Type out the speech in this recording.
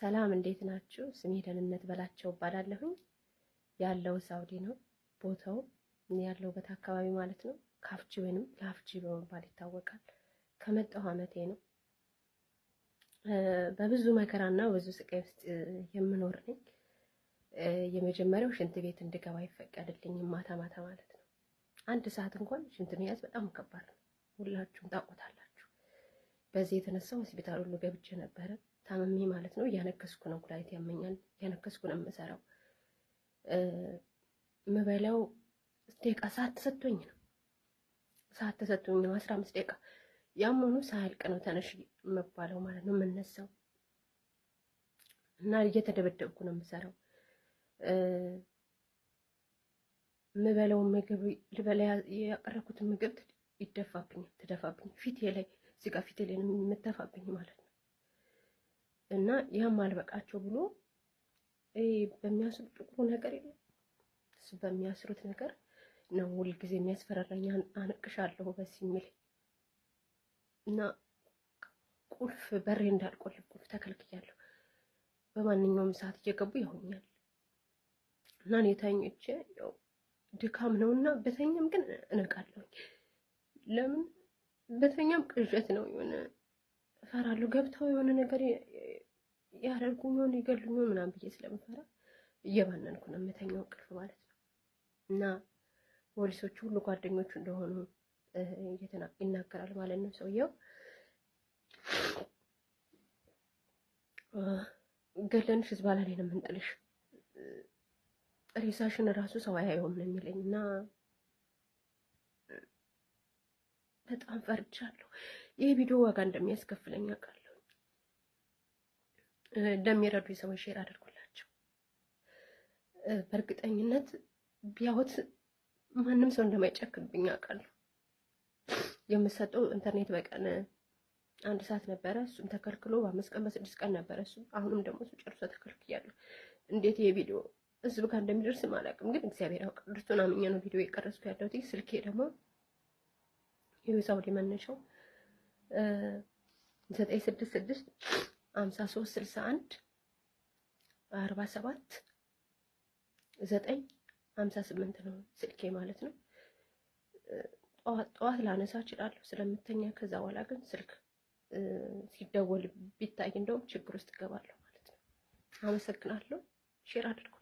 ሰላም እንዴት ናችሁ? ስሜ ደህንነት በላቸው እባላለሁ። ያለው ሳውዲ ነው። ቦታው ያለውበት አካባቢ ማለት ነው ካፍጂ ወይንም ላፍጂ በመባል ይታወቃል። ከመጣሁ ዓመቴ ነው። በብዙ መከራና ብዙ ስቃይ ውስጥ የምኖር ነኝ። የመጀመሪያው ሽንት ቤት እንድገባ አይፈቀድልኝም ማታ ማታ ማለት ነው። አንድ ሰዓት እንኳን ሽንት መያዝ በጣም ከባድ ነው። ሁላችሁም ታውቁታላችሁ። በዚህ የተነሳ ሆስፒታል ሁሉ ገብቼ ነበረ። ታመሜ ማለት ነው። እያነከስኩ ነው፣ ኩላሊት ያመኛል። እያነከስኩ ነው የምሰራው። የምበላው ደቂቃ ሰዓት ተሰጥቶኝ ነው። 15 ደቂቃ ያም ሆኖ ሳያልቅ ነው ተነሽ የምባለው ማለት ነው የምነሳው። እና እየተደበደብኩ ነው የምሰራው። የምበላው ምግብ ልበላ ያቀረብኩትን ምግብ ትደፋብኝ ፊቴ ላይ እዚህ ጋር ፊቴ ላይ የምትተፋብኝ ማለት ነው። እና ያም አልበቃቸው ብሎ በሚያስሩት ጥቁሩ ነገር የለም እሱ በሚያስሩት ነገር ነው ሁልጊዜ የሚያስፈራራኝ። አነቅሻለሁ በዚህ የሚል እና ቁልፍ በሬ እንዳልቆልፍ ቁልፍ ተከልክያለሁ። በማንኛውም ሰዓት እየገቡ ያሁኛል። እና እኔ ተኝቼ ያው ድካም ነውና በተኛም ግን እነቃለሁ። ለምን በተኛም ቅዠት ነው፣ የሆነ እፈራለሁ። ገብተው የሆነ ነገር ያደርጉኝ ሆነ ይገሉኝ ምናምን ብዬ ስለምፈራ እየባነንኩ ነው የምተኛው እንቅልፍ ማለት ነው። እና ፖሊሶቹ ሁሉ ጓደኞቹ እንደሆኑ ይናገራል ማለት ነው ሰውየው። ገለንሽ ዝባላ ላይ ነው የምንጥልሽ፣ ሬሳሽን ራሱ ሰው አያየውም ነው የሚለኝ። እና በጣም ፈርቻለሁ። ይህ ቪዲዮ ዋጋ እንደሚያስከፍለኝ አውቃለሁ። እንደሚረዱ ሰዎች ሼር አድርጉላቸው። በእርግጠኝነት ቢያዩት ማንም ሰው እንደማይጨክንብኝ አውቃለሁ። የምሰጠው ኢንተርኔት በቀን 1 ሰዓት ነበረ፣ እሱም ተከልክሎ በ5 ቀን በ6 ቀን ነበረ እሱ። አሁንም ደግሞ እሱ ጨርሶ ተከልክያለሁ። እንዴት ይሄ ቪዲዮ ህዝብ ጋር እንደሚደርስ አላውቅም፣ ግን እግዚአብሔር ያውቃል። እርሱን አምኜ ነው ቪዲዮ የቀረጽኩ ያለሁት። ስልኬ ደግሞ የሳውዲ መነሻው 966 5361 47 958 ነው ስልኬ ማለት ነው። ጠዋት ላነሳ እችላለሁ ስለምተኛ። ከዛ በኋላ ግን ስልክ ሲደወል ቢታይ እንደውም ችግር ውስጥ እገባለሁ ማለት ነው። አመሰግናለሁ። ሼር አድርጉ።